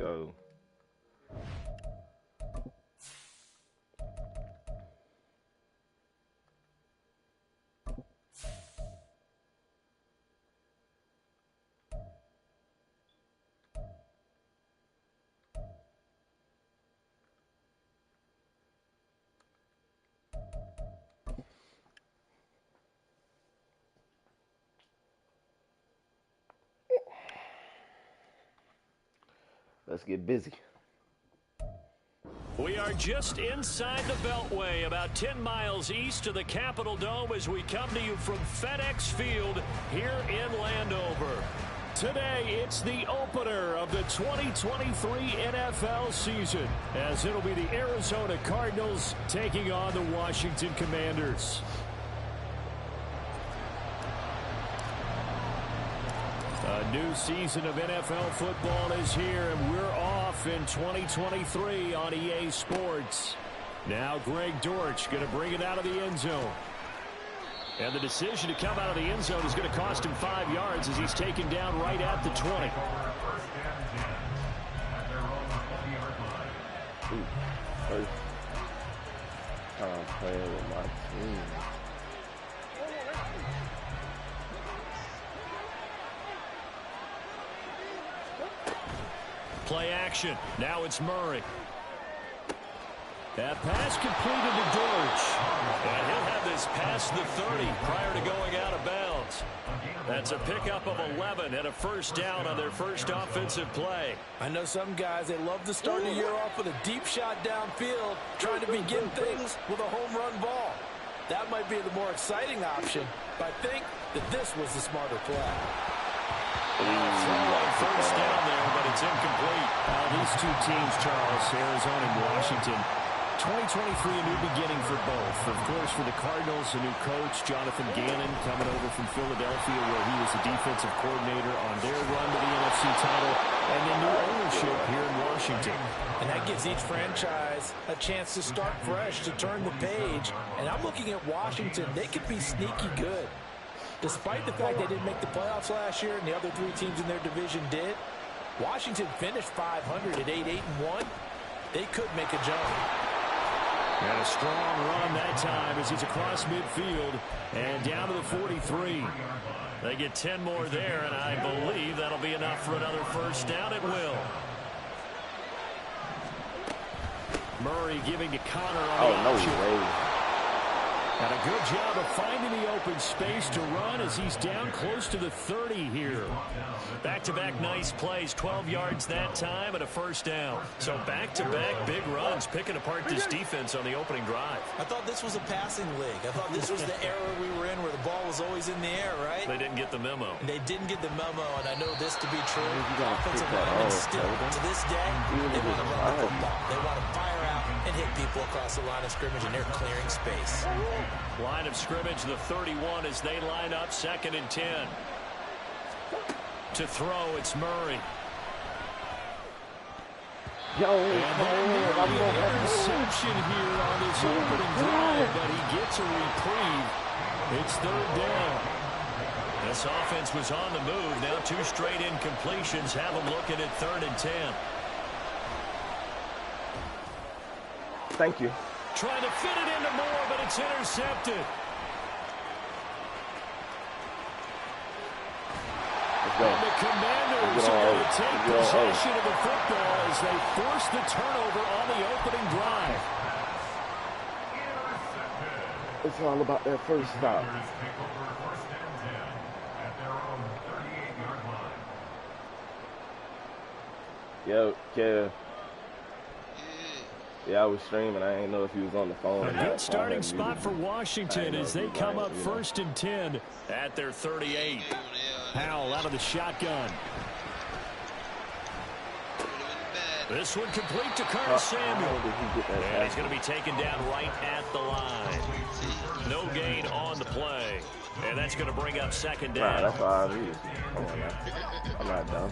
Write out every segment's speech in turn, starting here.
go. Let's get busy. We are just inside the Beltway, about 10 miles east of the Capitol Dome as we come to you from FedEx Field here in Landover. Today, it's the opener of the 2023 NFL season, as it'll be the Arizona Cardinals taking on the Washington Commanders. A new season of NFL football is here, and we're off in 2023 on EA Sports. Now Greg Dortch going to bring it out of the end zone. And the decision to come out of the end zone is going to cost him 5 yards as he's taken down right at the 20. First time playing with my team. Play action. Now it's Murray. That pass completed to Dortch. And he'll have this past the 30 prior to going out of bounds. That's a pickup of 11 and a first down on their first offensive play. I know some guys, they love to start the year off with a deep shot downfield, trying to begin things with a home run ball. That might be the more exciting option, but I think that this was the smarter play. First down there, but it's incomplete. These two teams, Charles, Arizona and Washington, 2023, a new beginning for both. Of course, for the Cardinals, a new coach, Jonathan Gannon, coming over from Philadelphia, where he was the defensive coordinator on their run to the NFC title, and then new ownership here in Washington. And that gives each franchise a chance to start fresh, to turn the page. And I'm looking at Washington. They could be sneaky good. Despite the fact they didn't make the playoffs last year and the other three teams in their division did, Washington finished 500 at 8-1. They could make a jump. And a strong run that time as he's across midfield and down to the 43. They get 10 more there, and I believe that'll be enough for another first down. It will. Murray giving to Connor on the option. And a good job of finding the open space to run as he's down close to the 30 here. Back-to-back nice plays, 12 yards that time and a first down. So back-to-back big runs, picking apart this defense on the opening drive. I thought this was a passing league. I thought this was the era we were in where the ball was always in the air, right? They didn't get the memo. They didn't get the memo, and I know this to be true. Offensive linemen still, to this day, they want to run the football. They want to fire out and hit people across the line of scrimmage, and they're clearing space. Line of scrimmage, the 31 as they line up, 2nd and 10. To throw, it's Murray. Yo, and then interception here on this opening drive, but he gets a reprieve. It's 3rd down. This offense was on the move. Now 2 straight incompletions have them looking at 3rd and 10. Thank you. Trying to fit it into Moore, but it's intercepted. And the Commanders are going to take possession of the football as they force the turnover on the opening drive. It's all about that first stop. Yo, Kev. Yeah, I was streaming. I didn't know if he was on the phone. A good starting spot for Washington as they come up 1st and 10 at their 38. Howell out of the shotgun. This one complete to Curtis Samuel. And he's going to be taken down right at the line. No gain on the play. And that's going to bring up 2nd down. Nah, that's all I need. Come on now. I'm not done.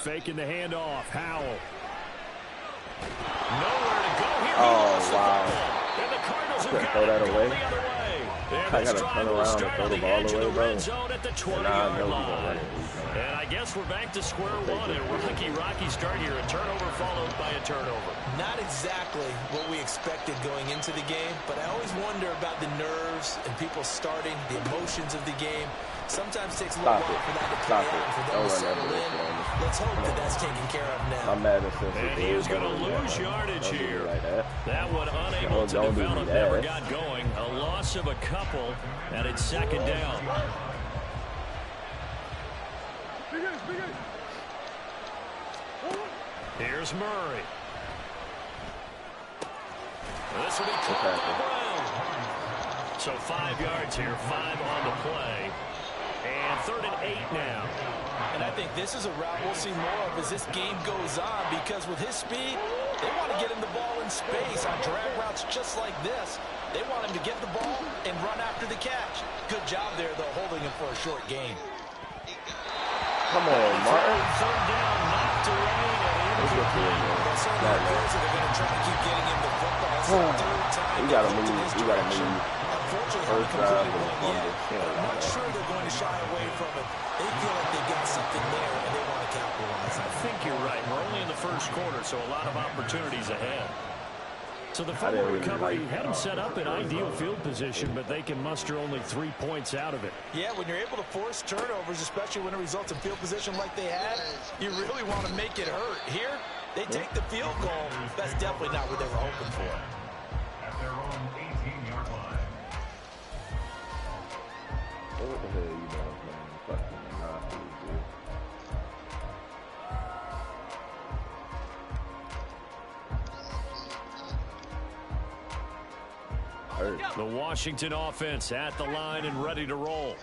Faking the handoff. Howell. Nowhere to go here. Oh, wow. And the Cardinals have got throw that it away. the other way. They gotta struggle turn to around and start throw on the the ball edge of the away, bro. red zone at the And 20-yard I know he's gonna line. run it. And I guess we're back to square one. A rocky start here. A turnover followed by a turnover. Not exactly what we expected going into the game, but I always wonder about the nerves and people starting, the emotions of the game. Sometimes it takes a little while for that to play out and for them to settle in. Let's hope that that's taken care of now. I'm mad at And he is going to lose yardage here. That one unable to develop, never got going. A loss of a couple, and it's second down. Here's Murray. This will be caught by Brown. So 5 yards here, 5 on the play. And 3rd and 8 now. And I think this is a route we'll see more of as this game goes on, because with his speed, they want to get him the ball in space on drag routes just like this. They want him to get the ball and run after the catch. Good job there, though, holding him for a short gain. Come on, Martin. 3rd down, knocked away, and incomplete. They're going to try to keep getting him the football. It's the 3rd time. You gotta move. Unfortunately, I'm not sure they're going to shy away from it. They feel like they've got something there, and they want to capitalize. I think you're right. We're only in the first quarter, so a lot of opportunities ahead. So the fumble recovery had them set up in ideal field position, but they can muster only 3 points out of it. Yeah, when you're able to force turnovers, especially when it results in field position like they had, you really want to make it hurt. Here, they take the field goal. That's definitely not what they were hoping for. At their own 18-yard line. What the hell are you doing, man? Fucking nasty, dude. The Washington offense at the line and ready to roll.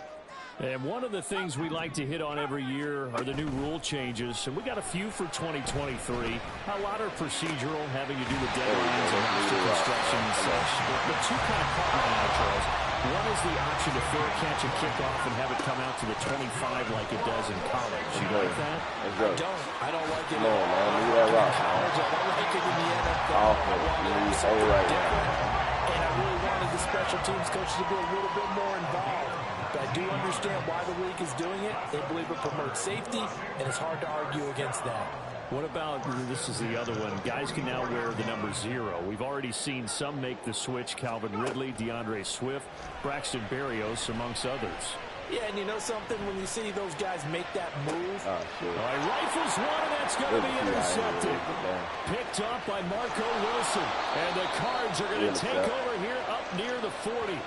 And one of the things we like to hit on every year are the new rule changes. And we got a few for 2023. A lot are procedural, having to do with deadlines and roster construction and such. But two kind of caught my eye, Charles. One is the option to fair catch a kickoff and have it come out to the 25 like it does in college. You like that? I don't like it. Come on, man. Leave that rock, man. I don't like it in the NFL. Awful. You need so right now. And I really wanted the special teams coaches to be a little bit more involved. But I do understand why the league is doing it. They believe it promotes safety, and it's hard to argue against that. What about, this is the other one, guys can now wear the number 0. We've already seen some make the switch, Calvin Ridley, DeAndre Swift, Braxton Berrios, amongst others. Yeah, and you know something, when you see those guys make that move. All right, rifles one, and that's going to be intercepted. Picked up by Marco Wilson. And the Cards are going to take over here up near the 40.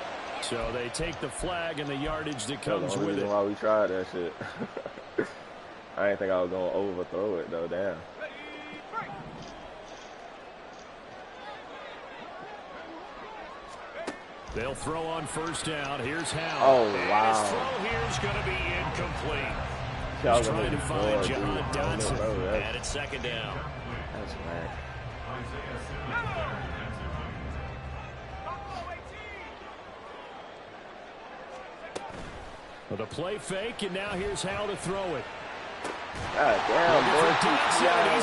So they take the flag and the yardage that comes with it. Why we tried that shit. I didn't think I was going to overthrow it, though. Damn. They'll throw on 1st down. Here's Howell. Oh, wow. And his throw here is going to be incomplete. He's trying to find John Dodson. And it's 2nd down. That's mad. With a play fake, and now here's Howell to throw it. God damn, boy. He's got him.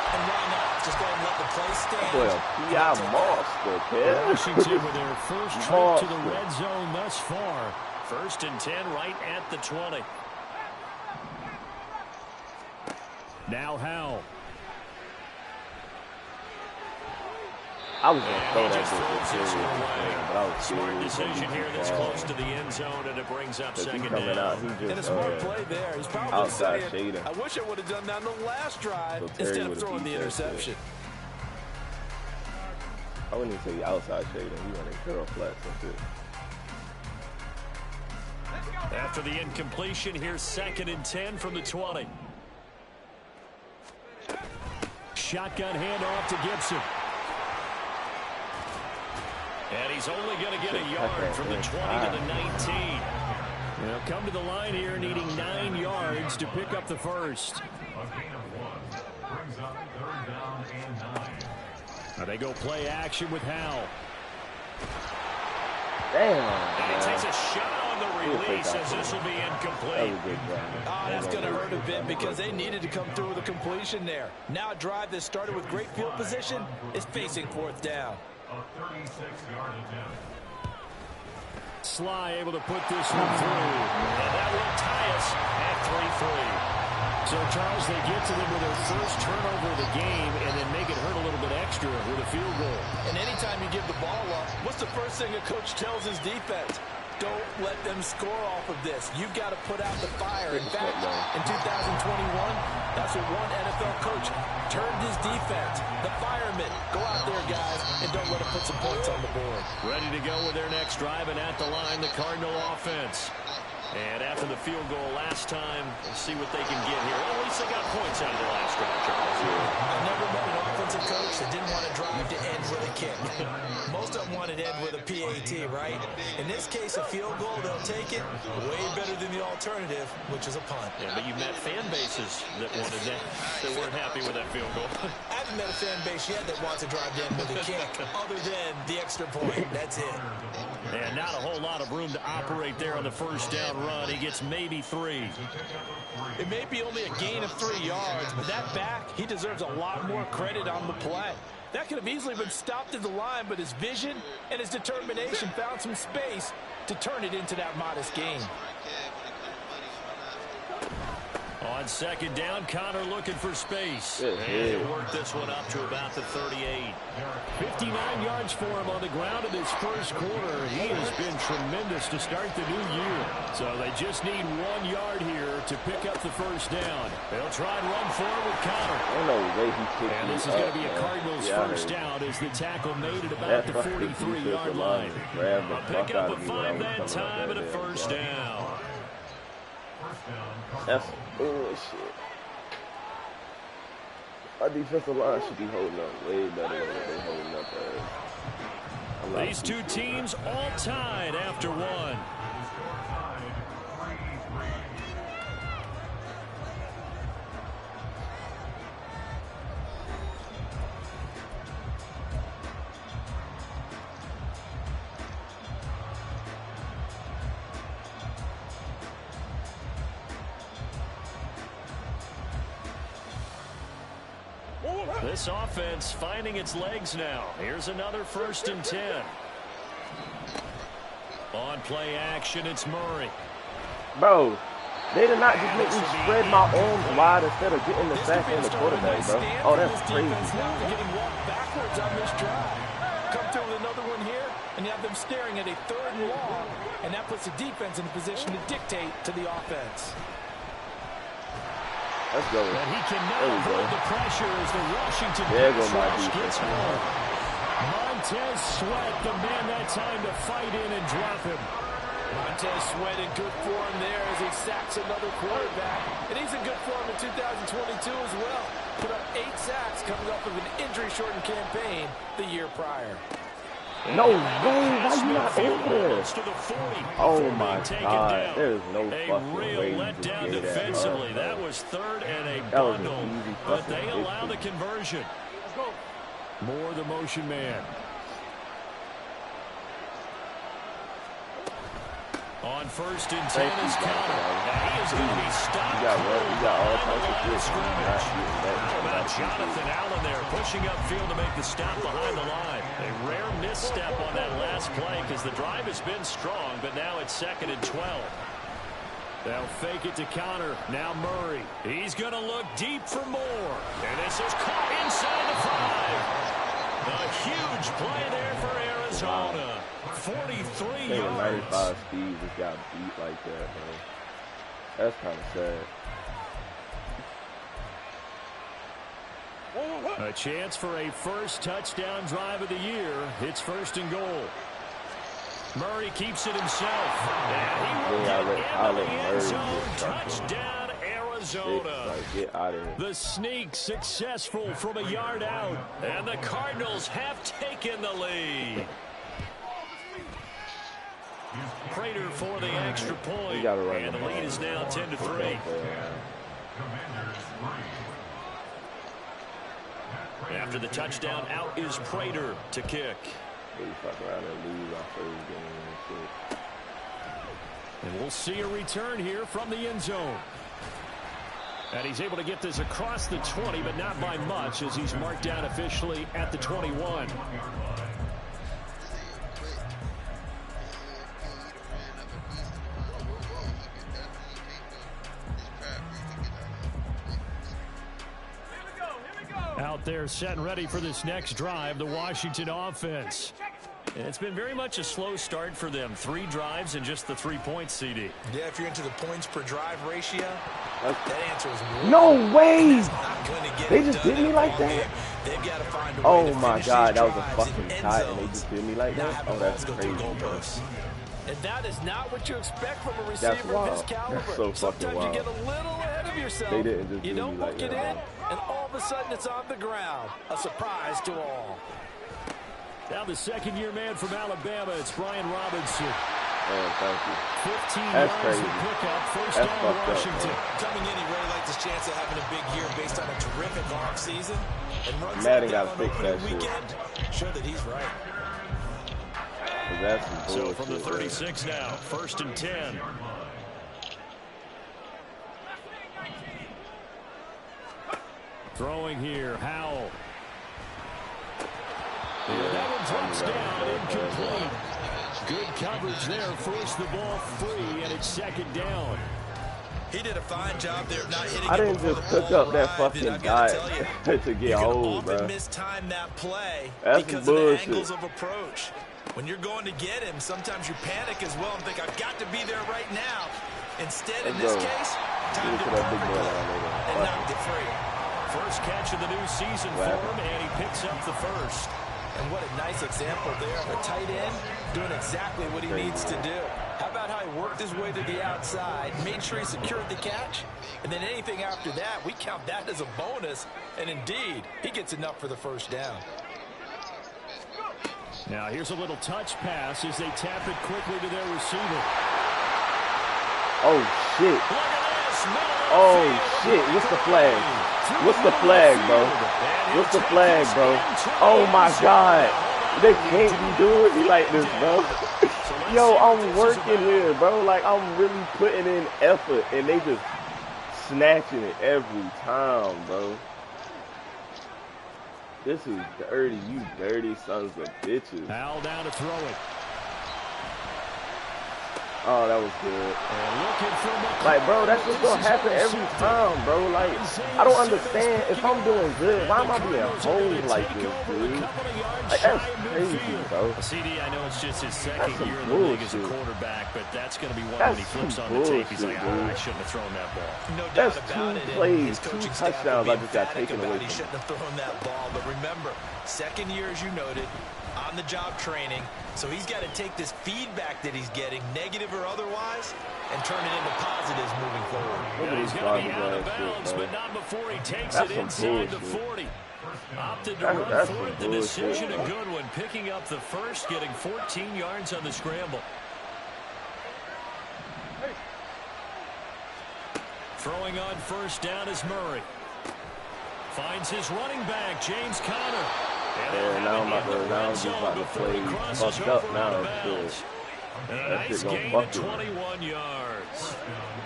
And why not? Just go ahead and let the play stand. Boy, a P.I. monster, kid. Washington with their first trip to the red zone thus far. 1st and 10 right at the 20. Now Howell. I was going to throw that shit, but I was smart decision here that's close to the end zone, and it brings up 2nd down. And a smart play there. He's probably outside saying, shading. I wish I would have done that on the last drive instead of throwing the interception. I wouldn't even say outside shading. He went in curl flats and shit. After the incompletion, here's 2nd and 10 from the 20. Shotgun handoff to Gibson. And he's only going to get a yard from the 20 to the 19. They'll come to the line here needing 9 yards to pick up the first. A gain of 1 brings up 3rd down and 9. Now they go play action with Howell. Damn. And he takes a shot on And the release as this will be incomplete. That's going to hurt a bit because they needed to come through with a completion there. Now a drive that started with great field position is facing fourth down. A 36-yard attempt. Sly able to put this one through. And that will tie us at 3-3. So, Charles, they get to them with their first turnover of the game and then make it hurt a little bit extra with a field goal. And anytime you give the ball up, what's the first thing a coach tells his defense? Don't let them score off of this. You've got to put out the fire. In fact, in 2021, that's what one NFL coach turned his defense. The firemen. Go out there, guys, and don't let them put some points on the board. Ready to go with their next drive, and at the line, the Cardinal offense. And after the field goal last time, we'll see what they can get here. Well, at least they got points out of the last drive, Charles. I've never met an offensive coach that didn't want to drive to end with a kick. Most of them wanted to end with a PAT, right? In this case, a field goal, they'll take it way better than the alternative, which is a punt. Yeah, but you've met fan bases that wanted that, that weren't happy with that field goal. I haven't met a fan base yet that wants to drive to end with a kick, other than the extra point. That's it. And not a whole lot of room to operate there on the first down run. He gets maybe 3. It may be only a gain of 3 yards, but that back, he deserves a lot more credit on the play. That could have easily been stopped at the line, but his vision and his determination found some space to turn it into that modest gain. On second down, Connor looking for space. And he worked this one up to about the 38. 59 yards for him on the ground in his first quarter. He has been tremendous to start the new year. So they just need 1 yard here to pick up the first down. They'll try and run forward with Connor. And this is going to be a Cardinals first down as the tackle made at about the 43-yard line. A pickup of 5 that time and a first down. That's bullshit. Our defensive line should be holding up way better than what they're holding up as. These two teams all tied after one. This offense finding its legs now. Here's another 1st and 10. On play action, it's Murray. Bro, they did not just make me spread my arms wide instead of getting the sack on the quarterback, bro. Oh, that's crazy. Getting walked backwards on this drive. Come through with another one here, and you have them staring at a 3rd and long, and that puts the defense in a position to dictate to the offense. Let's go. But he cannot avoid the pressure as the Washington pass rush gets home. Montez Sweat, the man that time to fight in and drop him. Montez Sweat in good form there as he sacks another quarterback. And he's in good form in 2022 as well. Put up 8 sacks coming off of an injury-shortened campaign the year prior. No way, why you not over there? Oh my God, there's no fucking way you just letdown gave defensively. that that was 3rd and a That was an bundle, easy but fucking they allow the victory. conversion. More the motion man. On 1st and 10 is Connor. Now he is going to be stopped. You got all types of scrimmage. How about Jonathan Allen there pushing upfield to make the stop behind the line. A rare misstep on that last play because the drive has been strong, but now it's 2nd and 12. They'll fake it to Connor. Now Murray. He's going to look deep for more. And this is caught inside the 5. A huge play there for Arizona. 43 yards. 95 speed just got beat like that, man. That's kind of sad. A chance for a first touchdown drive of the year. It's 1st and goal. Murray keeps it himself. And he will get into the end zone. Touchdown, Arizona. Get out of here. The sneak successful from a yard out. And the Cardinals have taken the lead. Prater for the extra point. And the lead is now 10-3. After the touchdown, out is Prater to kick. We fuck around and lose our first game and shit. We'll see a return here from the end zone. And he's able to get this across the 20, but not by much, as he's marked down officially at the 21. Out there set and ready for this next drive, the Washington offense. And it's been very much a slow start for them. 3 drives and just the 3 points, CD. Yeah, if you're into the points per drive ratio, that answer is no way. They just did me like that. They've got to find a way Oh to my finish God, these that was a drives fucking in tie, and they zones. just did me like that. Oh, that's crazy, bro. And that is not what you expect from a That's receiver of his wild. caliber. That's so fucking Sometimes wild. you get a little ahead of yourself. They didn't just you do don't me like book it that. in, and all of a sudden it's on the ground. A surprise to all. Now the second-year man from Alabama, it's Brian Robinson. Man, thank you. 15 That's yards crazy. to pick up. First That's down, fucked up, Washington. Coming in, he really liked his chance of having a big year based on a terrific offseason. And runs Madden like gotta on fix opening that shit. weekend. Show that he's right. That's some So bullshit, from the man. 36 now, 1st and 10. Throwing here, Howell. And that one drops down, incomplete. Good coverage there, forced the ball free, and it's 2nd down. He did a fine job there of not hitting I it didn't before just the cook ball up that arrived, fucking and I gotta tell diet you, to you get can hold, often bro. mistime that play That's because some of the bullshit. angles of approach. When you're going to get him, sometimes you panic as well and think, I've got to be there right now. Instead, in this case, timed it perfectly and knocked it free. First catch of the new season for him, and he picks up the first. And what a nice example there of a tight end doing exactly what he needs to do. How about how he worked his way to the outside, made sure he secured the catch, and then anything after that, we count that as a bonus. And indeed, he gets enough for the first down. Now here's a little touch pass as they tap it quickly to their receiver. Oh, shit. Look at this. Oh, shit. What's the flag? What's the flag, bro? What's the flag, bro? Oh, my God. They can't be doing me like this, bro. Yo, I'm working here, bro. Like, I'm really putting in effort, and they just snatching it every time, bro. This is dirty, you dirty sons of bitches. Howell down to throw it. Oh, that was good. And looking for Like, bro, that's just gonna happen every time, bro. Like, I don't understand. If I'm doing good, why am I being hold like this, dude? Like, that's crazy, bro. CD, I know it's just his second year in the league as a quarterback, but that's going to be one when he flips on the tape. He's like, I shouldn't have thrown that ball. No doubt That's about 2 it. plays, His 2 coaching staff touchdowns will I be just got emphatic taken about away he from shouldn't have thrown that ball. But remember, second year, as you noted, on-the-job training. So he's got to take this feedback that he's getting, negative or otherwise, and turn it into positives moving forward. Yeah, he's going to be out of bounds, but not before he takes it inside the 40. Opted to run for it. The decision a good one. Picking up the first, getting 14 yards on the scramble. Throwing on first down is Murray. Finds his running back, James Conner. Yeah, now I'm just about to play fucked up now. Shit. That shit gonna fuck you. 21 yards.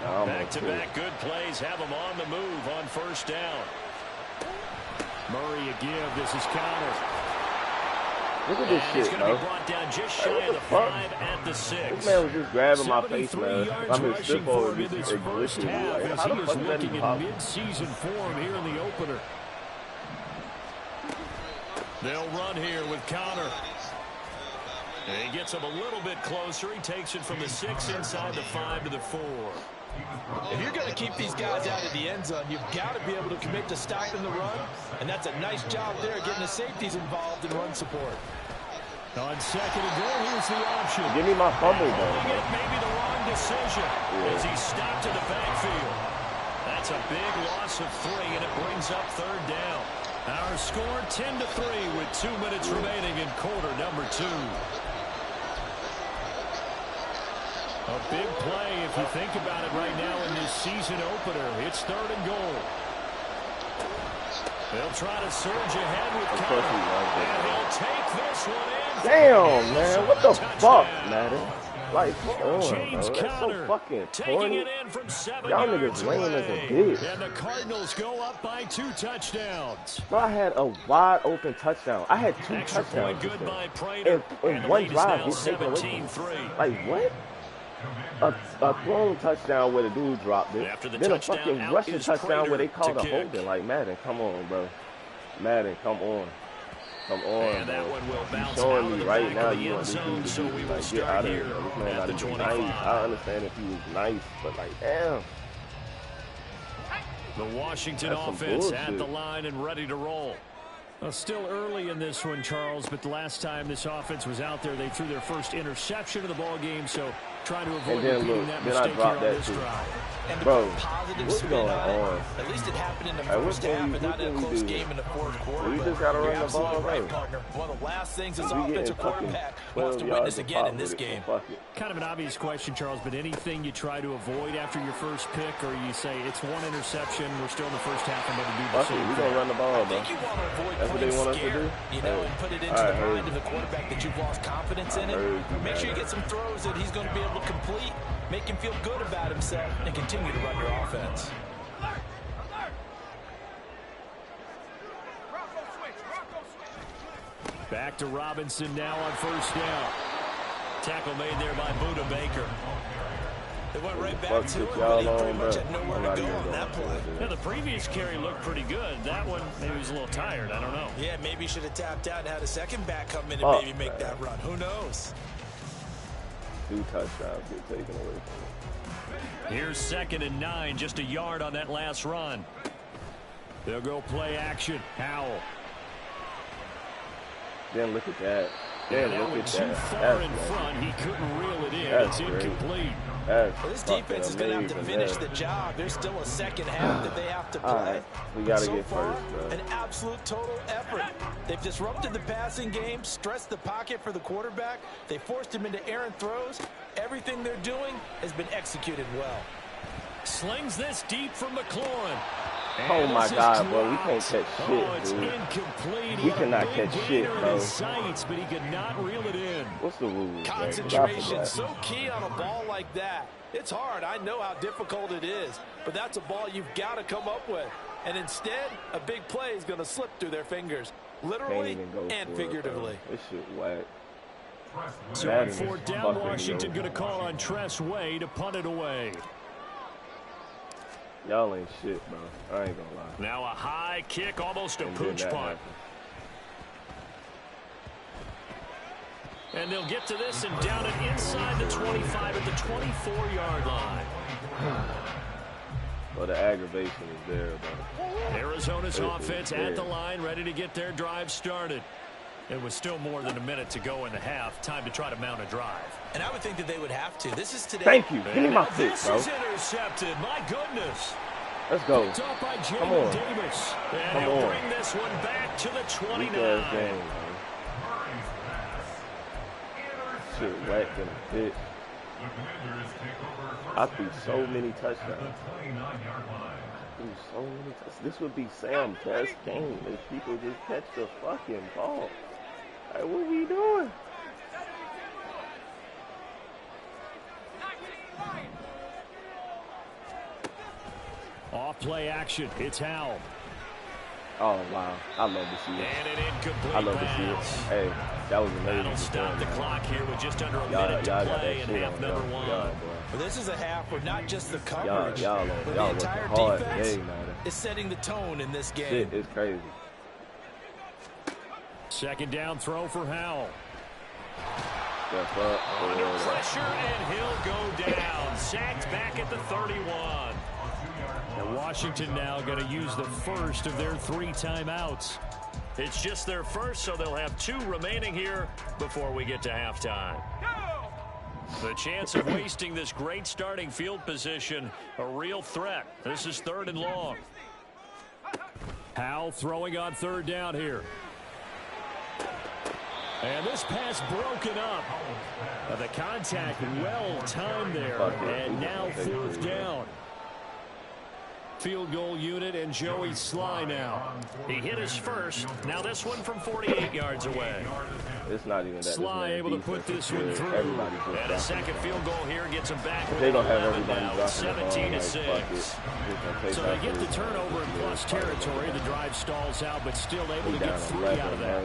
Back-to-back good plays have him on the move on first down. Murray a give. This is Conner. Look at this shit, bro. Brought down just shy of the 5 at the 6. This man was just grabbing my face, man. I'm in rushing stiff for over him in this this first glitching. half Like, as how he the is fuck is that looking even in possible? mid-season form here in the opener. They'll run here with Conner. And he gets him a little bit closer. He takes it from the 6 inside the 5 to the 4. If you're going to keep these guys out of the end zone, you've got to be able to commit to stopping the run. And that's a nice job there, getting the safeties involved in run support. On second and goal, here's the option. Give me my fumble, though. Maybe the wrong decision as he stopped in the backfield. That's a big loss of 3, and it brings up third down. Our score 10-3 with 2 minutes remaining in quarter number 2. A big play if you think about it right now in this season opener. It's third and goal. They'll try to surge ahead with Conner. And he'll take this one in. Damn, man. What the fuck, Madden? Like, come on, James bro. That's so Conner fucking taking corny. it in from 7 Y'all yards niggas lame as a away. bitch. And the Cardinals go up by 2 touchdowns. Bro, I had a wide open touchdown. I had 2 Extra point touchdowns. good by Prater. And the one lead is drive now gets taken away from me. 17-3. Like, what? A thrown touchdown where the dude dropped it. After the Then a touchdown, fucking out rushing is touchdown where they Prater called a to kick. holding. Like, Madden, come on, bro. Madden, come on. Come on, And that bro. one will You bounce showing out of me the right back now of the you end want this zone, dude to so be we will like, get start out of here here. This man at not the even 25. nice. I understand if he was nice, but like, damn. The Washington That's some offense at bullshit. the line and ready to roll. Well, still early in this one, Charles, but the last time this offense was out there, they threw their first interception of the ball game, so trying to avoid And then repeating look, that then I mistake here dropped on that this too. drive. And to Bro, put a positive what's spin going on it, on? at least it happened in the Hey, first half and not in a what close we do? game in the fourth quarter. We but just gotta you're run the ball, absolutely right, bro. partner. One of the last things this We getting offensive fucking quarterback 12 wants to yards witness of again pop in this with it, game. so fuck it. Kind of an obvious question, Charles, but anything you try to avoid after your first pick, or you say it's one interception, we're still in the first half, I'm going to do the Fuck it, same we thing. gonna run the ball, I bro. think you want to avoid That's what they playing want us to scared, do? you know, Hey. and put it into All right, the mind hey. of the quarterback that you've lost confidence in I it. heard you, Make sure you man. get some throws that he's going to be able to complete, make him feel good about himself, and continue to run your offense. Back to Robinson now on first down. Tackle made there by Buda Baker. They went right back Fuck to with it, y'all but he on, pretty much bro. had nowhere I'm to not go even on going that to play. Yeah, the previous carry looked pretty good. That one, maybe he was a little tired. I don't know. Yeah, maybe he should have tapped out and had a second back come in and Fuck, maybe make man. that run. Who knows? 2 touchdowns get taken away from me. Here's 2nd and 9, just a yard on that last run. They'll go play action. Howell. Then look at that. Yeah, Then that look went at too that. far That's in great. front. He couldn't reel it in. That's It's great. incomplete. That's This fucking defense is going to have to amazing, finish man. the job. There's still a second half that they have to play. All right, we gotta so get far, first, bro. an absolute total effort. They've disrupted the passing game, stressed the pocket for the quarterback. They forced him into errant throws. Everything they're doing has been executed well. Slings this deep from McLaurin. Oh And my this is God, bro, we dropped. can't catch Oh, shit, it's dude. incomplete. He We had a cannot big catch gainer shit, in bro. his sights, but he could not reel it in. What's the rules, man? Concentration, so key on a ball like that. It's hard. I know how difficult it is, but that's a ball you've got to come up with. And instead, a big play is going to slip through their fingers, Can't literally even go and for figuratively. It, bro. This shit whack. So Madden on is 4th down, fucking Washington me going over. to call on Tress Way to punt it away. Y'all ain't shit, bro. I ain't gonna lie. Now a high kick, almost a And then pooch that punt. happened. And they'll get to this and down it inside the 25 at the 24-yard line. Well, the aggravation is there, bro. Arizona's It is offense there. at the line, ready to get their drive started. It was still more than a minute to go in the half. Time to try to mount a drive. And I would think that they would have to. This is today. Thank you. Give me And my now pick, this bro. is intercepted. My goodness. Let's go. Picked off by Come Jamin on. Davis. And Come he'll on. bring this one back to the Weak 29. ass game, man. Shit whack in a bitch. I threw so many touchdowns. This would be Sam's best game if people just catch the fucking ball. Like, what we doing? Off play action. It's Howell. Oh, wow. I love to see it. And an incomplete I love to see it. pass. Hey, that was amazing. That'll stop the clock here with just under a minute Y'all to got play that in shit half on number y'all. one. Y'all, boy. But this is a half where not just the Y'all coverage, but the working entire hard defense today, man. is setting the tone in this game. Shit is crazy. 2nd down throw for Howell. Step up. Under pressure, and he'll go down. Sacked back at the 31. And Washington now going to use the first of their 3 timeouts. It's just their first, so they'll have 2 remaining here before we get to halftime. The chance of wasting this great starting field position, a real threat. This is 3rd and long. Howell throwing on 3rd down here. And this pass broken up. The contact well timed there. And now 4th down. Field goal unit and Joey Sly now. He hit his first. Now this one from 48 yards away. It's not even that. Sly able to put this one through. And a second field goal here gets them back. They're going to have everybody now. dropping 17-6. So they get the turnover in plus territory. The drive stalls out, but still able to get 3 out of that.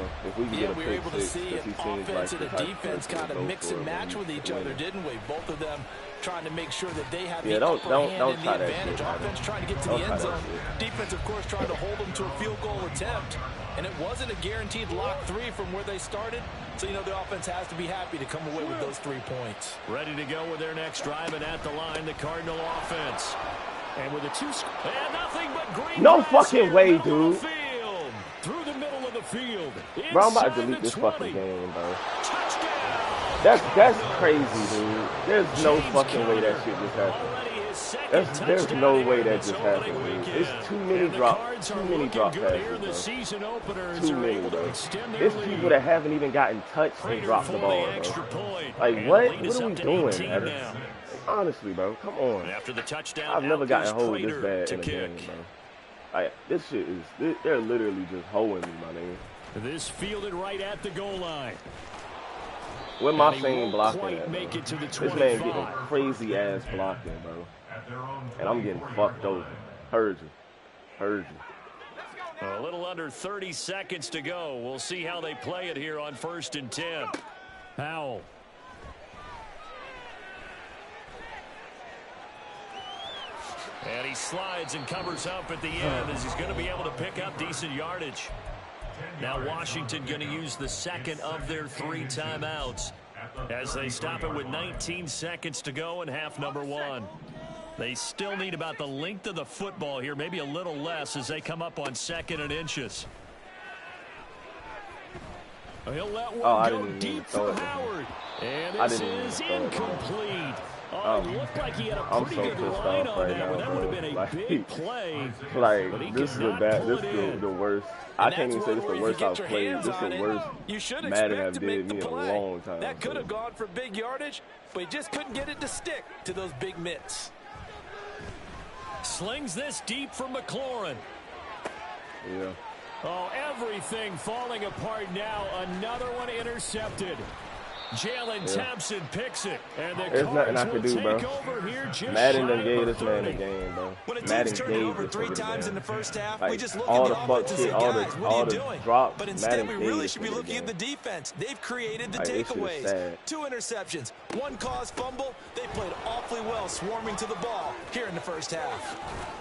Yeah, we were able to see an offense and a defense kind of mix and match with each other, didn't we? Both of them trying to make sure that they have the upper hand and the advantage. Offense trying to get to the end zone. Defense, of course, trying to hold them to a field goal attempt. And it wasn't a guaranteed lock 3 from where they started. So, you know, the offense has to be happy to come away with those 3 points. Ready to go with their next drive, and at the line, the Cardinal offense. And with a 2 and nothing but green. No fucking way, dude. Through the middle of the field. Bro, I'm about to delete this fucking game, bro. Touchdown. That's crazy, dude. There's no fucking way that shit just happened. There's no way that just happened, dude. It's too many drop passes, bro. Too many, bro. It's people that haven't even gotten touched and dropped the ball, bro. Like, what? What are we doing, Adam? Honestly, bro, come on. I've never gotten hold this bad in a game, bro. Like, this shit is, they're literally just hoeing me, my nigga. This fielded right at the goal line. Where my same blocking at, bro? This man getting crazy ass blocking, bro. And I'm getting fucked over. Heard you. A little under 30 seconds to go. We'll see how they play it here on 1st and 10. Howell. And he slides and covers up at the end as he's going to be able to pick up decent yardage. Now Washington going to use the second of their 3 timeouts as they stop it with 19 seconds to go in half number 1. They still need about the length of the football here, maybe a little less as they come up on 2nd and inches. He'll let one go deep for Howard. And this is incomplete. Oh, it looked like he had a pretty good line on that. That would have been a big play. Like, this is the worst. I can't even say this is the worst I've played. This is the worst Madden I've did me in a long time. That could have gone for big yardage, but he just couldn't get it to stick to those big mitts. Slings this deep for McLaurin. Yeah. Oh, everything falling apart now. Another one intercepted. Jalen Thompson picks it, and the There's nothing I Cards can will do, bro. take over here just Madden done shy gave of this man the 30. game, bro. When a Madden team's turned it gave over this 3 nigga the times in game. the first half, Like, we just look all at the the fuck offense and shit, say, all guys, the what are you doing? drops, But instead, Madden we gave really this should be nigga the looking at the game. defense. They've created the Like, this shit is takeaways. sad. 2 interceptions, 1 caused fumble. They played awfully well swarming to the ball here in the first half.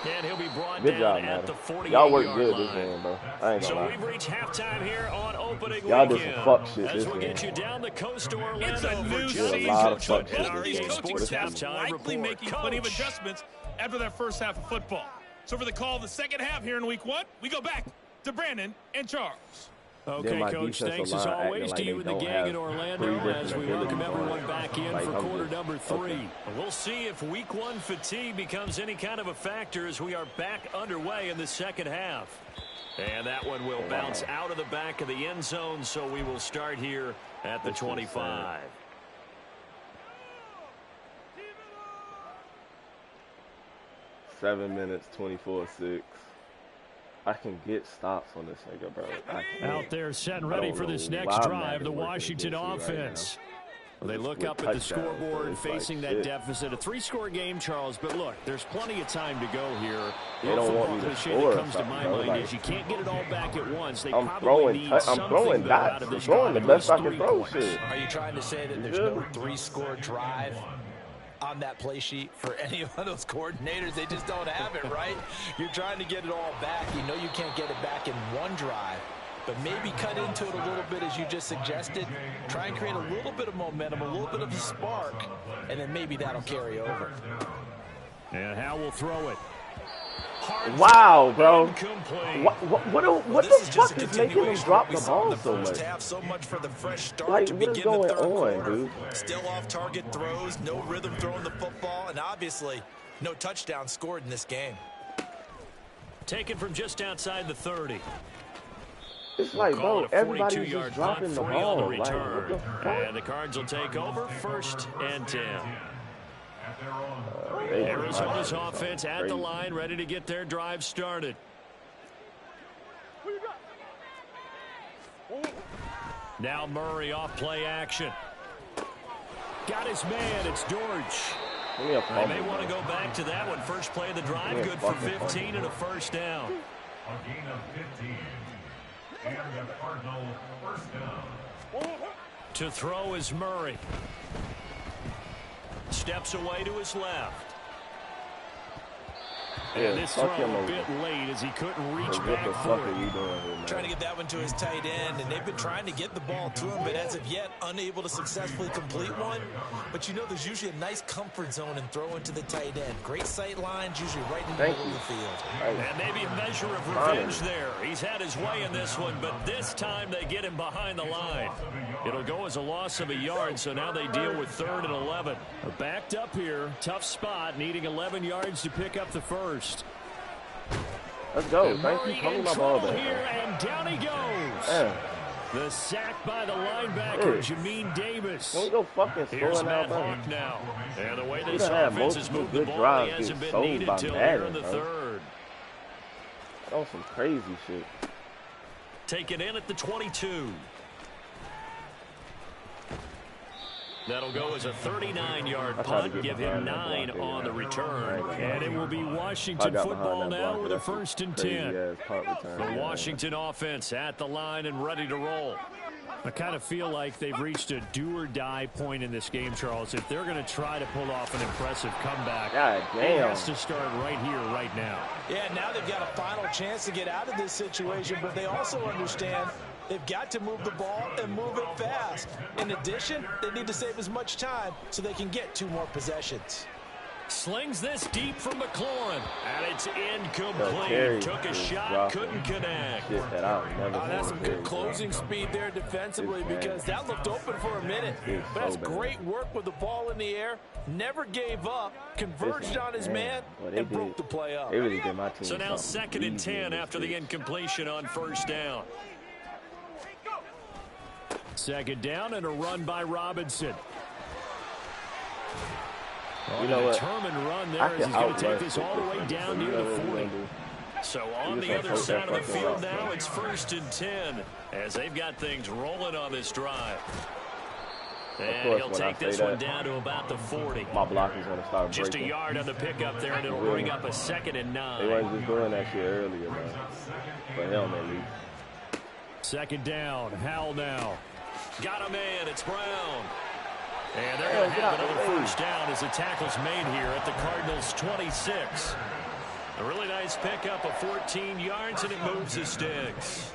And he'll be brought Good down job, at man. the 48-yard Y'all worked good line. this game, bro. I ain't gonna So lie. we've reached halftime here on opening Y'all weekend. did some fuck shit As this we'll game. get you down the coast to Orlando It's a new for season. A lot of fuck Coach shit and our this EA game. Sports Coaching staff halftime likely report. making plenty of adjustments after that first half of football. So for the call of the second half here in week 1, we go back to Brandon and Charles. Okay, Coach, thanks as always to you and the gang in Orlando as we welcome everyone back in for quarter number 3. We'll see if week 1 fatigue becomes any kind of a factor as we are back underway in the second half. And that one will bounce out of the back of the end zone, so we will start here at the 25. 7 minutes, 24-6. I can get stops on this nigga, bro. Out there set and ready for this next drive, the Washington offense. Well, they look up at the scoreboard facing that deficit. A 3-score game, Charles, but look, there's plenty of time to go here. They don't want me to score. That comes to my mind is you can't get it all back at once. They probably need something out of this drive. I'm throwing the best I can throw shit. Are you trying to say that there's no 3-score drive on that play sheet for any of those coordinators? They just don't have it, right? You're trying to get it all back. You know you can't get it back in one drive, but maybe cut into it a little bit as you just suggested. Try and create a little bit of momentum, a little bit of a spark, and then maybe that'll carry over. And how will throw it. Wow, bro. What the fuck is making him drop the ball so much? So much for the fresh start Like, to what is begin going the third on, quarter. dude? Still off target throws, no rhythm throwing the football, and obviously no touchdown scored in this game. Taken from just outside the 30. It's like, bro, everybody's just dropping the ball. On the Like, return. what the fuck? And the Cards will take over 1st and 10. They Arizona's just- offense at the line, ready to get their drive started. Now Murray off play action. Got his man. It's Dortch. They may want to go back to that one. First play of the drive. Good for 15 and a first down. A gain of 15. And the Cardinal first down. To throw is Murray. Steps away to his left. And this throw a bit late as he couldn't reach back for it. Trying to get that one to his tight end, and they've been trying to get the ball to him, but as of yet, unable to successfully complete one. But you know there's usually a nice comfort zone and throw into the tight end. Great sight lines, usually right in the middle of the field. And maybe a measure of revenge there. He's had his way in this one, but this time they get him behind the line. It'll go as a loss of a yard, so now they deal with 3rd and 11. Backed up here, tough spot, needing 11 yards to pick up the first. Let's go. Thank you. Come my ball back. Here, and down he goes. Yeah. The sack by the linebacker, Jamin Davis. Don't go fucking Here's Matt Hawk now. And the way this offense has moved the ball, he hasn't been needed till here in the 3rd. That was some crazy shit. Taken in at the 22. That'll go as a 39-yard punt. Give him 9 on the return. And it will be Washington football now with a 1st and 10. The Washington offense at the line and ready to roll. I kind of feel like they've reached a do-or-die point in this game, Charles. If they're going to try to pull off an impressive comeback, it has to start right here, right now. Yeah, now they've got a final chance to get out of this situation, but they also understand they've got to move the ball and move it fast. In addition, they need to save as much time so they can get 2 more possessions. Slings this deep from McLaurin, and it's incomplete. Took a shot, couldn't connect. That's some good closing speed there defensively because that looked open for a minute. But that's great work with the ball in the air. Never gave up, converged on his man, and broke the play up. So now 2nd and 10 after the incompletion on 1st down. 2nd down and a run by Robinson. You know what? Determined run there as he's going to take this all the way down near the 40. So on the other side of the field now, it's 1st and 10 as they've got things rolling on this drive. And he'll take this one down to about the 40. My block is going to start breaking. Just a yard on the pickup there, and it'll bring up a 2nd and 9. They weren't just doing that shit earlier, man. For him, at least. 2nd down. Howell now. Got a man. It's Brown. And they're going to have another 1st down as the tackle's made here at the Cardinals' 26. A really nice pickup of 14 yards, and it moves the sticks.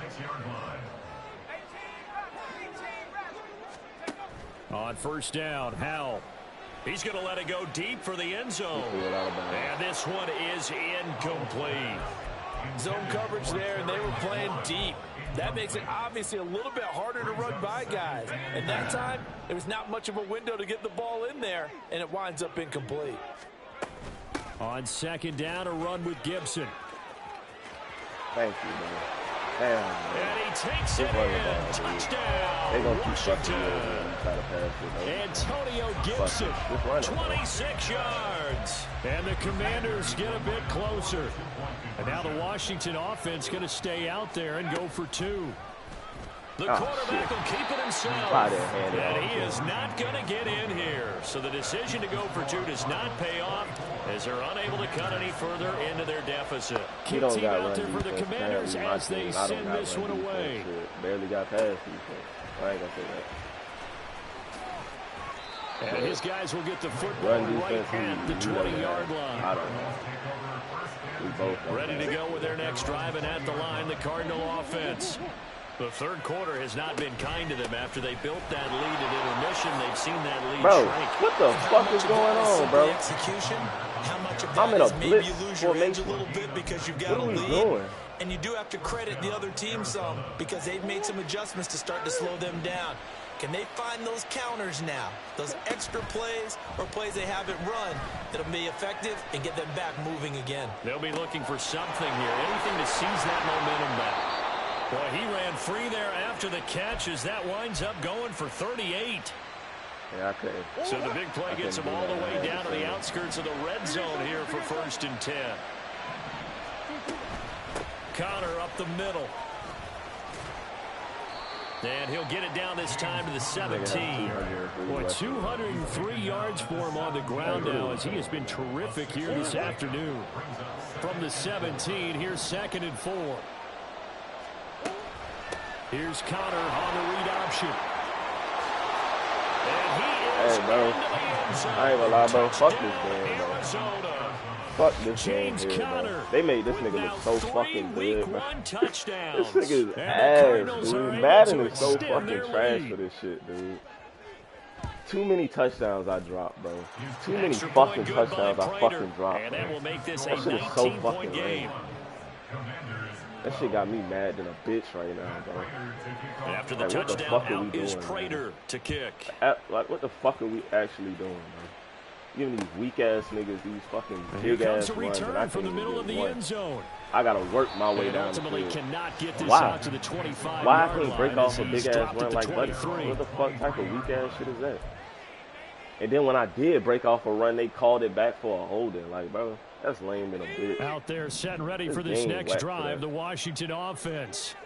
On 1st down, Howell. He's going to let it go deep for the end zone. And this one is incomplete. Zone coverage there, and they were playing deep. That makes it obviously a little bit harder to run by guys. And that time, there was not much of a window to get the ball in there, and it winds up incomplete. On 2nd down, a run with Gibson. Thank you, man. Damn. And he takes it in. Touchdown, Washington. Antonio Gibson, 26 yards. And the Commanders get a bit closer. And now the Washington offense going to stay out there and go for 2. The quarterback will keep it himself. And he is not going to get in here. So the decision to go for 2 does not pay off as they're unable to cut any further into their deficit. Kick team out there for the Commanders as they send this one away. Barely got past defense. I ain't going to say that. And his guys will get the football right at the 20-yard line. I don't know. We both ready to go with their next drive, and at the line, the Cardinal offense. The 3rd quarter has not been kind to them after they built that lead at intermission. They've seen that lead shrink. What the fuck is going on, bro? Execution, how much of that is maybe you lose your edge a little bit because you've got a lead. And you do have to credit the other team some because they've made some adjustments to start to slow them down. Can they find those counters now, those extra plays or plays they haven't run that'll be effective and get them back moving again? They'll be looking for something here, anything to seize that momentum back. Boy, he ran free there after the catch as that winds up going for 38. Yeah, okay. So the big play gets him all the way down to the outskirts of the red zone here for 1st and 10. Connor up the middle. And he'll get it down this time to the 17. Boy, 203 yards for him on the ground now as he has been terrific here this afternoon. From the 17, here's 2nd and 4. Here's Connor on the read option. And he is hey, bro. I ain't gonna lie, bro. Fuck this game, bro. Fuck this game here, bro. They made this nigga look so fucking good, bro. This nigga's ass, dude. Madden is so fucking trash for this shit, dude. Too many touchdowns I dropped, bro. Too many fucking touchdowns I fucking dropped, bro. That shit is so fucking lame. That shit got me mad than a bitch right now, bro. After the touchdown, out is Prater to kick. Like, what the fuck are we actually doing, bro? Giving these weak-ass niggas these fucking big-ass runs, and I from the middle of the end zone. I gotta work my way down the field. Cannot get this Why? Out to the 25 Why I couldn't break off a he's big-ass run like Buddy? What the fuck type of weak-ass shit is that? And then when I did break off a run, they called it back for a holding. Like, bro, that's lame in a bitch. Out there set and ready for this next drive, the Washington offense.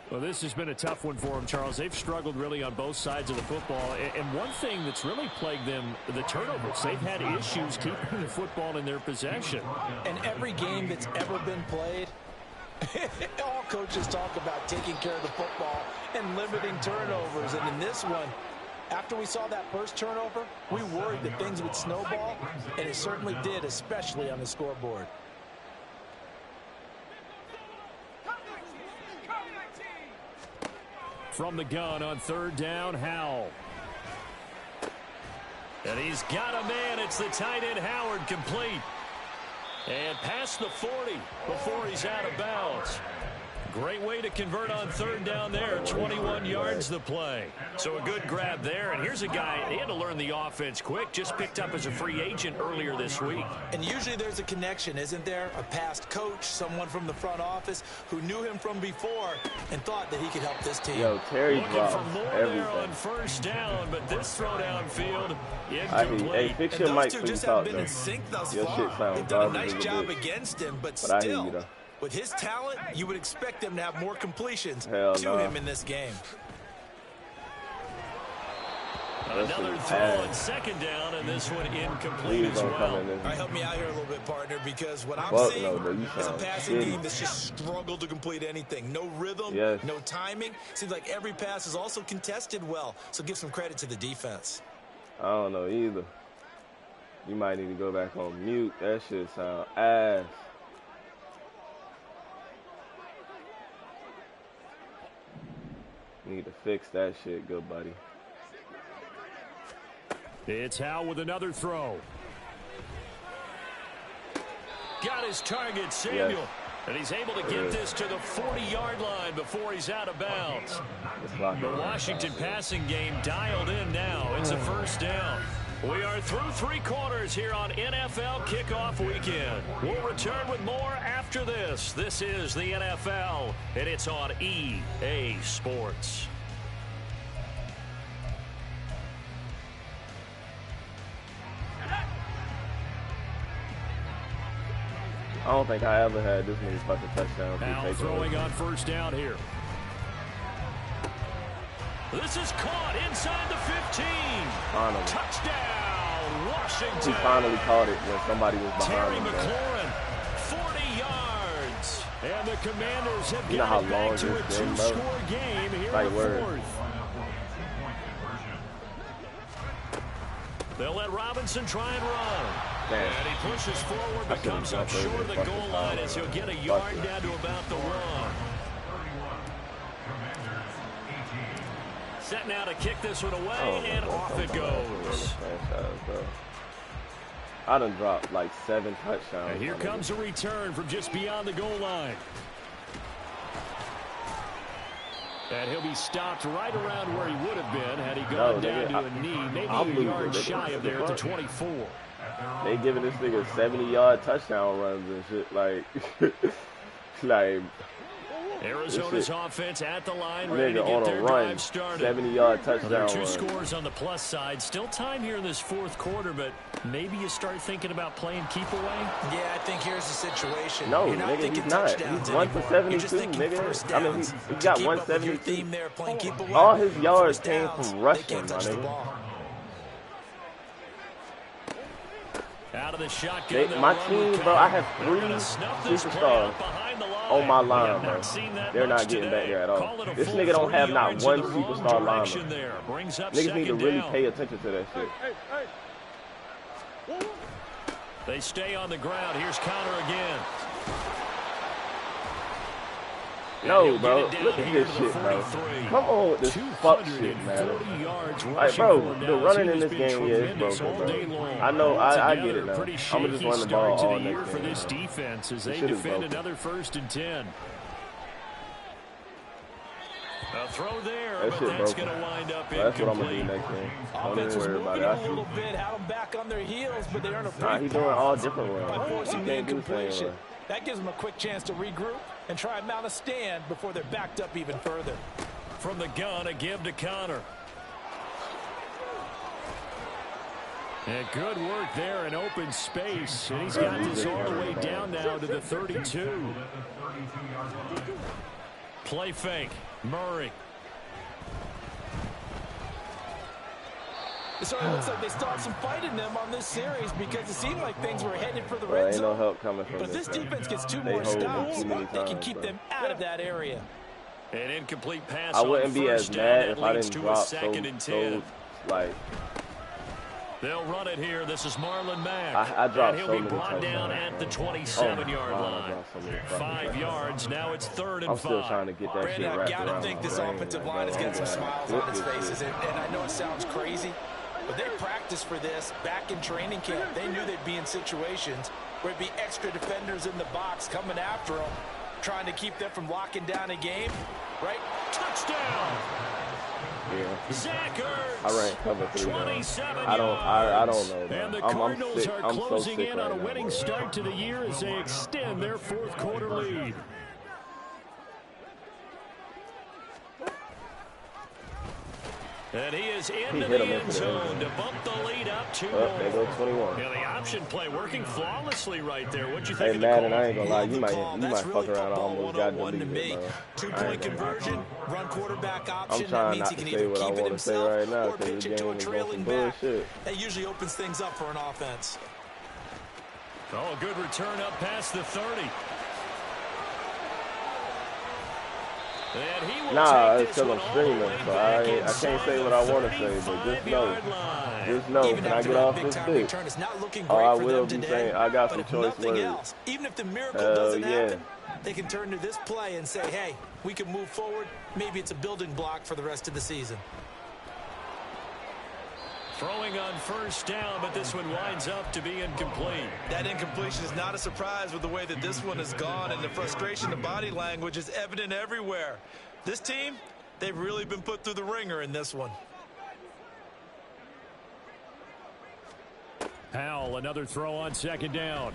Well, this has been a tough one for them, Charles. They've struggled really on both sides of the football. And one thing that's really plagued them, the turnovers. They've had issues keeping the football in their possession. And every game that's ever been played, all coaches talk about taking care of the football and limiting turnovers. And in this one, after we saw that first turnover, we worried that things would snowball, and it certainly did, especially on the scoreboard. From the gun on 3rd down, Howell. And he's got a man. It's the tight end, Howard, complete. And past the 40 before he's out of bounds. Great way to convert on 3rd down there. 21 yards the play. So a good grab there. And here's a guy, he had to learn the offense quick. Just picked up as a free agent earlier this week. And usually there's a connection, isn't there? A past coach, someone from the front office who knew him from before and thought that he could help this team. Yo, Terry dropped everything. On 1st down, but this throw downfield, hey, fix your mic so you talk, though. Your shit sounds done a nice job against him, but still. I hear you, though. With his talent, you would expect them to have more completions to him in this game. Another throw on 2nd down, and this one incomplete as well. All right, help me out here a little bit, partner, because what I'm seeing is a passing game that's just struggled to complete anything. No rhythm, no timing. Seems like every pass is also contested well, so give some credit to the defense. I don't know either. You might need to go back on mute. That shit sound ass. Need to fix that shit, good buddy. It's Howell with another throw. Got his target, Samuel. Yes. And he's able to get this to the 40-yard line before he's out of bounds. The Washington passing game dialed in now. It's a 1st down. We are through 3 quarters here on NFL Kickoff Weekend. We'll return with more after this. This is the NFL, and it's on EA Sports. I don't think I ever had this many fucking touchdowns. Now throwing on 1st down here. This is caught inside the 15. Finally. Touchdown, Washington. He finally caught it when somebody was behind him. McLaurin, 40 yards. And the Commanders have you know how got long back to a 2-score game here in the 4th. They'll let Robinson try and run. Damn. And he pushes forward, but comes up short of the goal line as he'll get a yard down to about the run. Set now to kick this one away, and off it goes. I done dropped like 7 touchdowns. And here comes a return from just beyond the goal line. And he'll be stopped right around where he would have been had he gone down to a knee, maybe a yard shy of there at the 24. They giving this nigga 70-yard touchdown runs and shit. Like, Arizona's offense at the line, ready to Nigga get on a their run, drive started. 70-yard touchdown Two run. scores on the plus side. Still time here in this fourth quarter, but maybe you start thinking about playing keep away. Yeah, I think here's the situation. No, You're not nigga, thinking he's not. touchdowns He's 1 for anymore. 72, You're just thinking nigga. first I mean, downs. he To got keep up with your 172. theme there, playing keep away. All his yards First came downs, from they rushing, can't my touch the nigga. ball. Out of the shotgun, My team, bro, I have 3 superstars on my line, bro. They're not getting back there at all. This nigga don't have not one superstar lineman. Niggas need to really pay attention to that shit. They stay on the ground. Here's Connor again. No, bro. Look at this shit, bro. Come on with this fuck shit, man. Like, bro, the running in this game, yeah, it's broken, bro. I know, I get it now. I'm gonna just run the ball all next for game. this defense as they This shit is defend broken. another 1st and 10. A throw there, That but shit that's broken. going to wind up That's what I'm gonna do incomplete. next game. Don't Offense even was worry moving about a it. little bit, had them back on their heels, but they earned a Nah, pretty he doing all different by ones. forcing He the can't do the same incompletion. way. That gives them a quick chance to regroup and try and mount a stand before they're backed up even further. From the gun, a give to Connor. And good work there in open space. And he's got this all the way down now to the 32. Play fake. Murray. It certainly looks like they still have some fight in them on this series because it seemed like things were headed for the Bro, red ain't no zone. help coming from But if this bro. defense gets 2 They more hold them stops, too many they can times, keep bro. them out of that area. An incomplete pass. I wouldn't be as first down. mad That if I leads didn't to a drop 2nd and 10. like, They'll run it here. This is Marlon Mack. I dropped and he'll so be many brought down touchdowns, at the bro. 27-yard Oh, I line. dropped so many fucking 5 touchdowns. yards. Now it's 3rd and I'm still 5. trying to get that shit Brandon, I've wrapped got to around think my this brain, offensive like, line is bro, getting some I'm smiles glad on its I flipped faces. this And I know it sounds crazy, but they practiced for this back in training camp. They knew they'd be in situations where it'd be extra defenders in the box coming after them, trying to keep them from locking down a game, right? Touchdown! shit. Yeah. Zach Ertz, I ran cover 3 down. 27 I don't know, And man. the I'm Cardinals sick. are I'm so closing sick in on right a now, winning bro. start to the year as they extend their 4th quarter lead. And he is into hit the him end into the zone end to zone. bump the lead up 2 Oh, there more. goes 21. Yeah, the option play working flawlessly right there. What'd you think Hey, of the Madden, call? I ain't gonna lie. You Love might the call. That's fuck really around. I football almost got 101 to deleted, me. bro. I 2-point ain't gonna lie. conversion, run quarterback option. I'm That trying means not he to can say either what I keep it want to say himself right now or because pitch the it to game a is trailing some back. bullshit. That usually opens things up for an offense. Oh, a good return up past the 30. And he will Nah, take it's this because one I'm all the streaming, way so back I can't inside say what the I want to say, but just know. 35-yard line. Just know, Even can I after get that off big this time dick? return, it's not looking Oh, great I for will them be today. saying I got But some if choice nothing words. else, even if the miracle Hell doesn't yeah. happen, they can turn to this play and say, hey, we can move forward. Maybe it's a building block for the rest of the season. Throwing on 1st down, but this one winds up to be incomplete. That incompletion is not a surprise with the way that this one has gone, and the frustration, the body language is evident everywhere. This team, they've really been put through the ringer in this one. Howell, another throw on 2nd down.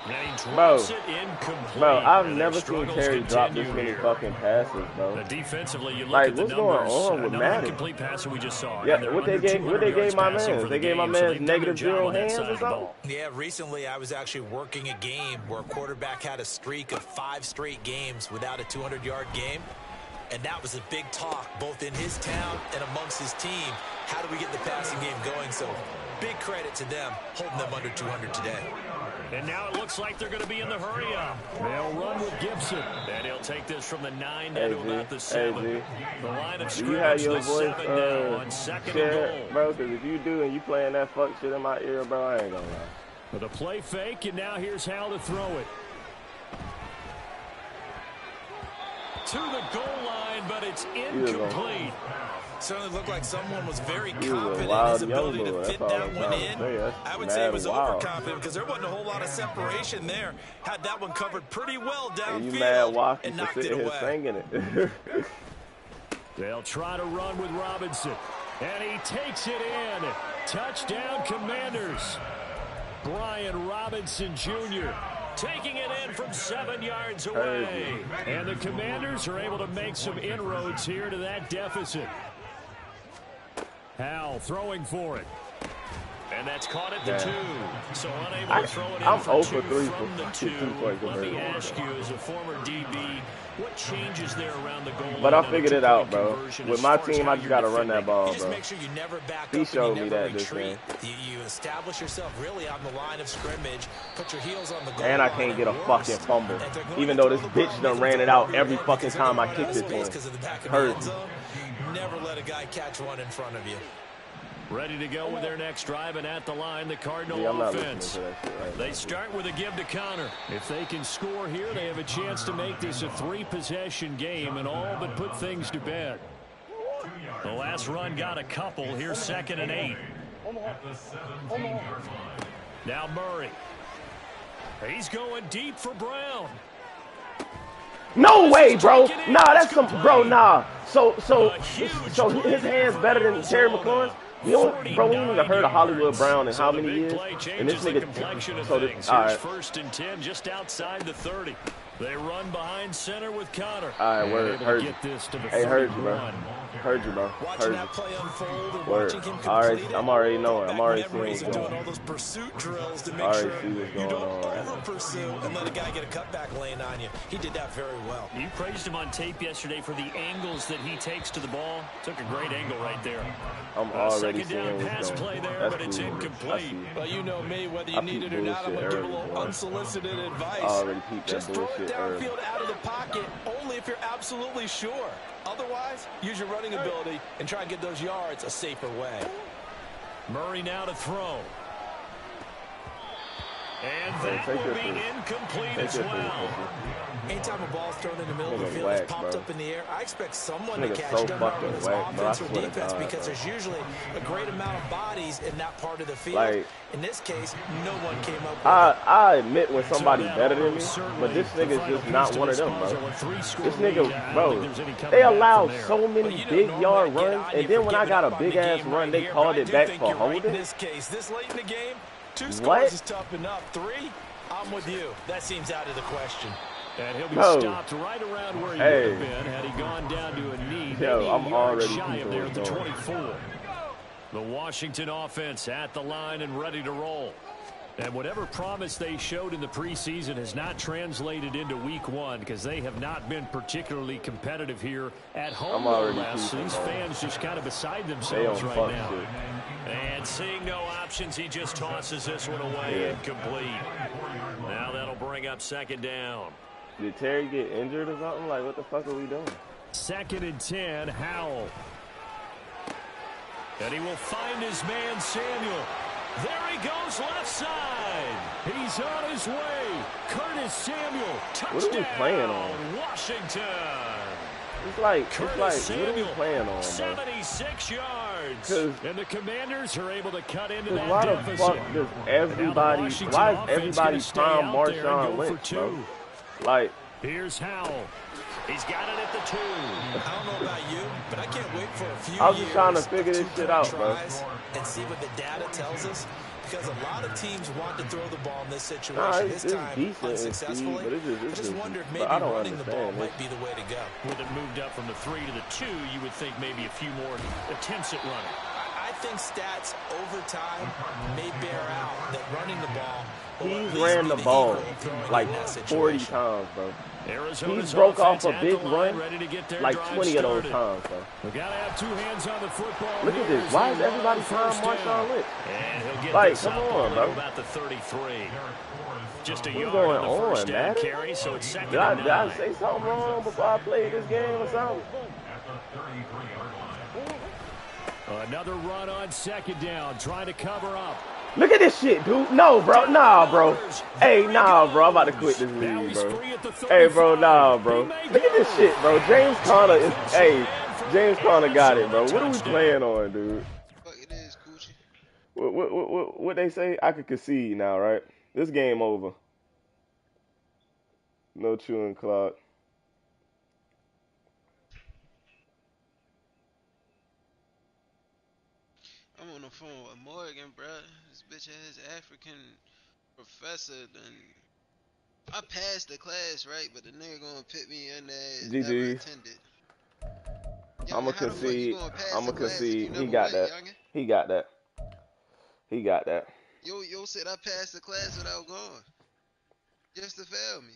And he Bro, drops it incomplete. I've And their never seen struggles Terry drop this continue many here. fucking passes, bro. Defensively, you look Like, at the what's going numbers. on with Another Madden? incomplete passer we just saw. Yeah, And they're what they under gave 200 yards my passing man? for They the gave my game, so man they've done their negative job 0 on that hands side or of the something? ball. Yeah, recently I was actually working a game where a quarterback had a streak of 5 straight games without a 200-yard game. And that was a big talk, both in his town and amongst his team. How do we get the passing game going? So big credit to them, holding them under 200 today. And now it looks like they're going to be in the hurry-up. They'll run with Gibson. And he'll take this from the 9 down to about the 7. The line of Do you have scrimmage, your the voice 7 now on 2nd and share, goal. bro? Because if you do and you playing that fuck shit in my ear, bro, I ain't gonna lie. With a play fake, and now here's Howell to throw it. To the goal line, but it's incomplete. Certainly looked like someone was very was a confident in wild his ability young to boy. fit That's all that I'm one trying to in. say. That's I would say it was mad wild. overconfident because there wasn't a whole lot of separation there. Had that one covered pretty well And you downfield mad Walker and for knocked it sitting here away. singing it. They'll try to run with Robinson. And he takes it in. Touchdown, Commanders. Brian Robinson Jr. taking it in from 7 yards away. And the Commanders are able to make some inroads here to that deficit. Howell throwing for it. And that's caught at the 2. So unable to throw it in for 2 from the 2. Let me ask you, as a former DB, what changes there around the goal line? But I figured it out, bro. With my team, I just got to run that ball, bro. Make sure you never back he up showed and you me never that this retreat. game. You establish yourself really on the line of scrimmage, put your heels on the goal and I can't get a fucking fumble. Even though this bitch done ran it out every fucking time I kicked it to him. Hurt. Never let a guy catch one in front of you. Ready to go with their next drive, and at the line, the Cardinal offense. They start with a give to Connor. If they can score here, they have a chance to make this a 3-possession game and all but put things to bed. The last run got a couple. Here's 2nd and 8. Now Murray. He's going deep for Brown. No way, bro. Nah, that's some, bro, nah. So his hand's better than Terry McLaurin's? You know, bro, we ain't even heard of Hollywood Brown in how many years? And this nigga, so this, all right. 1st and 10, just outside the 30. They run behind center with Connor. All right, word, heard you. Hey, heard you, bro. Heard you, bro. Watching that play unfold and word. watching him All right, complete I'm already knowing. I'm already seeing what's going on. doing all those pursuit drills to make sure you don't right over-pursue and let a guy get a cutback lane on you. He did that very well. You praised him on tape yesterday for the angles that he takes to the ball. Took a great angle right there. I'm already second down pass play there, that's but it's cool. incomplete. Well, you know me, whether you need it or not, I'm going to give a little unsolicited advice. I already peeped Just that throw it bullshit downfield out of the pocket only if you're absolutely sure. Otherwise, use your running ability and try and get those yards a safer way. Murray now to throw. And that will be incomplete as well. Anytime a ball's thrown in the middle of the field, it's popped up in the air, I expect someone to catch it, no matter whether it's offense or defense, because there's usually a great amount of bodies in that part of the field. Like, in this case, no one came up with I admit when somebody's better than me, but this nigga's just not one of them, bro. This nigga, bro, they allow so many big yard runs, and then when I got a big-ass run, they called it back for holding? In this case, this late in the game, 2 scores is tough enough. 3, I'm with you. That seems out of the question. And he'll be stopped right around where he would have been had he gone down to a knee. Yo, I'm already shy of there at the 24. The Washington offense at the line and ready to roll. And whatever promise they showed in the preseason has not translated into week 1 because they have not been particularly competitive here at home. These fans just kind of beside themselves right now. And seeing no options, he just tosses this one away incomplete. Now that'll bring up 2nd down. Did Terry get injured or something? Like, what the fuck are we doing? 2nd and 10, Howell. And he will find his man, Samuel. There he goes, left side. He's on his way. Curtis Samuel, touchdown. What are we playing on? Washington. It's like, what are we playing on, bro? 76 yards. And the Commanders are able to cut into that why deficit. the fuck does everybody, why is everybody prime Marshawn Lynch, bro? Like, here's Howell. He's got it at the 2. I don't know about you, but I can't wait for a few I was just trying to figure this shit out, bro. And see what the data tells us. Because a lot of teams want to throw the ball in this situation. It's decent unsuccessfully. Speed, but I just wonder if maybe running the ball might be the way to go. With it moved up from the 3 to the 2, you would think maybe a few more attempts at running. I think stats over time may bear out that running the ball. He's ran the ball like 40 times, bro. He broke off a big run like 20 of those times, bro. We gotta have 2 hands on the football. Look at this. Why is everybody trying Marshawn Lynch? And he'll get like, this come up on, bro. About the 33. Just a What's yard going on the first down man? carry, so it's 2nd Did and 9. I say something wrong before I played this game or something? Another run on 2nd down, trying to cover up. Look at this shit, dude. No, bro. Nah, bro. Hey, nah, bro. I'm about to quit this league, bro. Hey, bro, nah, bro. Look at this shit, bro. James Conner is, hey, James Conner got it, bro. What are we playing on, dude? Fuck it is, Coochie. What they say? I could concede now, right? This game over. No chewing clock. I'm on the phone with Morgan, bruh. This bitch has African professor done I passed the class, right? But the nigga gonna put me in there as never GG. attended. I'ma Youngin, how the fuck you concede. gonna pass I'ma the class if you concede. He never got went, that. youngin? He got that. He got that. Yo said I passed the class without going. Just to fail me.